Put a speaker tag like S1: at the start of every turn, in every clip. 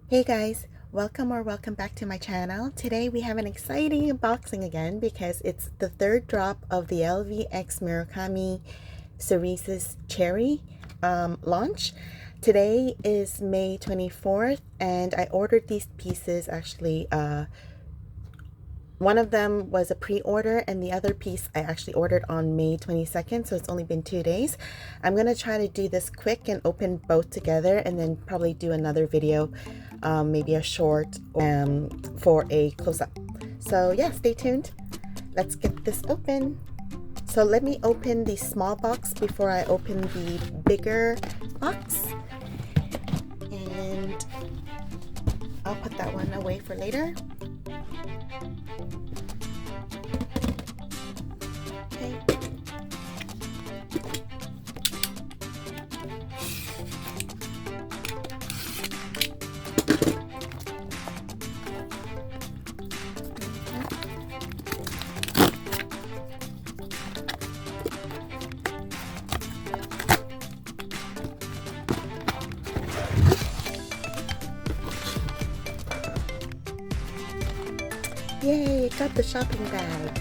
S1: Hey guys, welcome back to my channel. Today we have an exciting unboxing again because it's the third drop of the LVx Murakami Cherries Cherry launch. Today is May 24th and I ordered these pieces actually. One of them was a pre-order and the other piece I actually ordered on May 22nd, so it's only been 2 days. I'm going to try to do this quick and open both together and then probably do another video, maybe a short for a close-up. So yeah, stay tuned. Let's get this open. So let me open the small box before I open the bigger box. And I'll put that one away for later. Okay. Yay, got the shopping bag.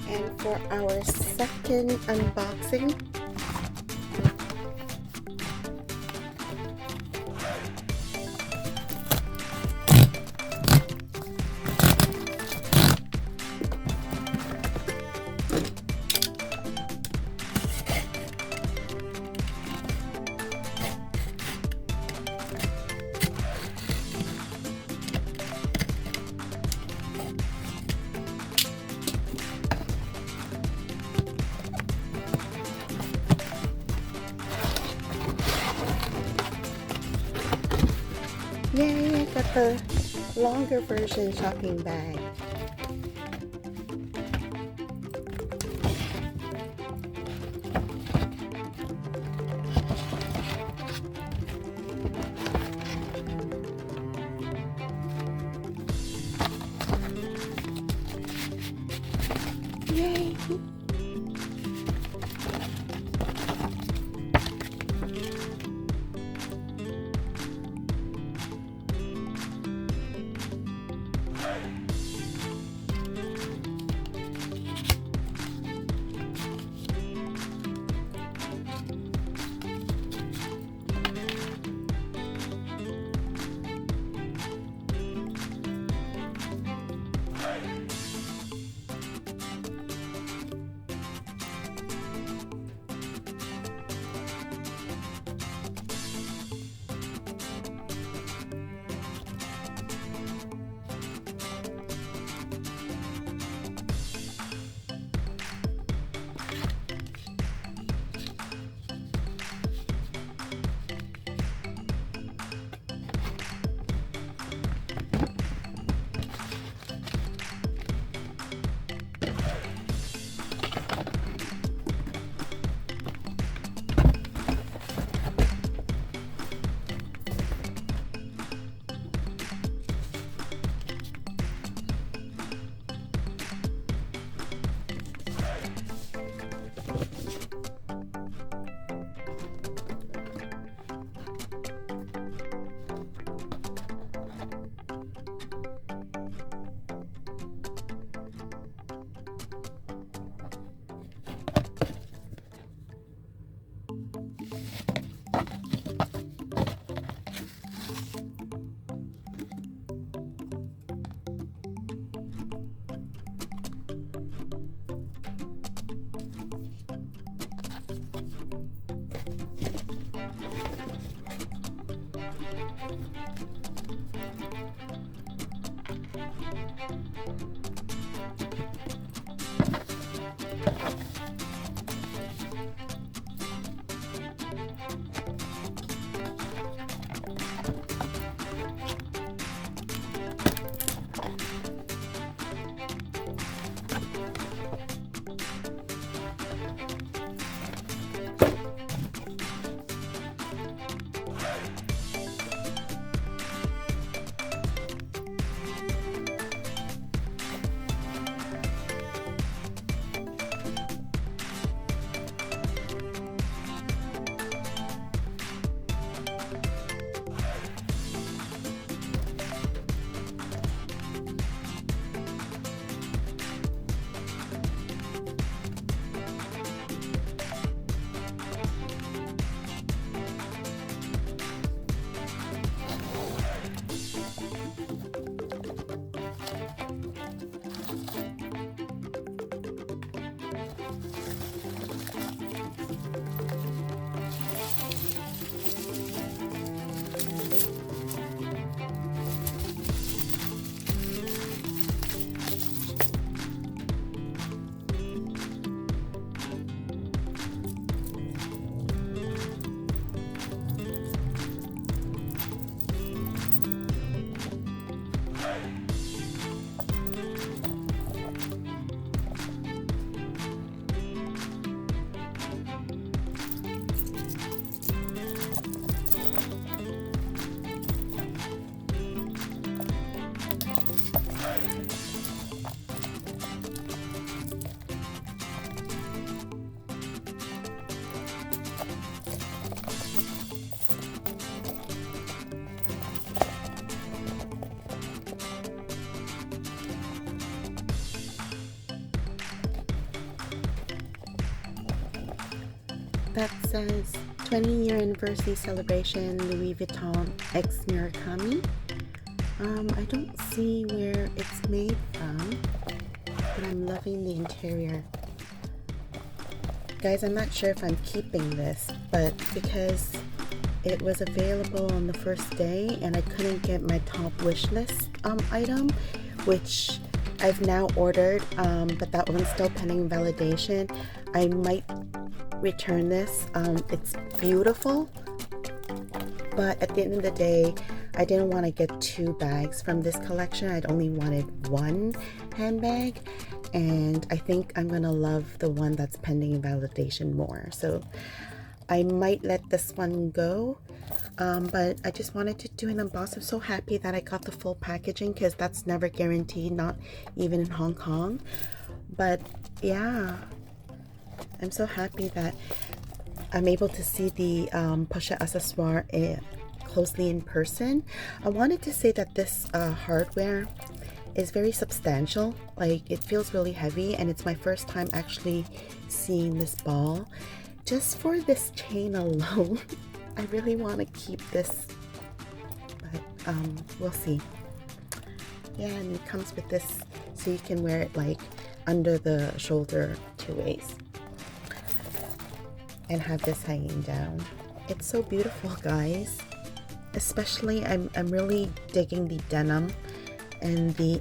S1: And for our second unboxing, yay, I got the longer version shopping bag. Yay! that says 20-year anniversary celebration Louis Vuitton x Murakami. I don't see where it's made from, but I'm loving the interior. Guys, I'm not sure if I'm keeping this, but because it was available on the first day and I couldn't get my top wish list item, which I've now ordered, but that one's still pending validation, I might return this. It's beautiful, but at the end of the day, I didn't want to get 2 bags from this collection. I'd only wanted 1 handbag, and I think I'm gonna love the one that's pending validation more. So I might let this one go, but I just wanted to do an unbox. I'm so happy that I got the full packaging because that's never guaranteed, not even in Hong Kong. But yeah, I'm so happy that I'm able to see the Pochette Accessoires closely in person. I wanted to say that this hardware is very substantial. Like, it feels really heavy, and it's my first time actually seeing this ball. Just for this chain alone, I really want to keep this, but we'll see. Yeah, and it comes with this, so you can wear it like under the shoulder 2 ways and have this hanging down. It's so beautiful, guys. Especially, I'm really digging the denim and the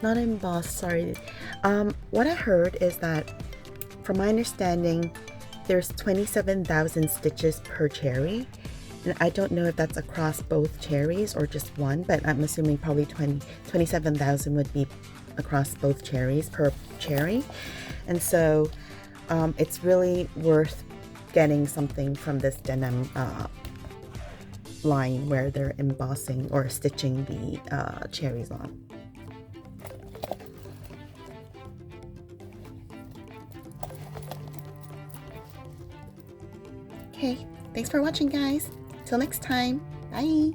S1: not embossed, sorry. What I heard is that, from my understanding, there's 27,000 stitches per cherry, and I don't know if that's across both cherries or just one, but I'm assuming probably 27,000 would be across both cherries per cherry. And so it's really worth getting something from this denim line where they're embossing or stitching the cherries on. Okay, thanks for watching, guys. Till next time, bye.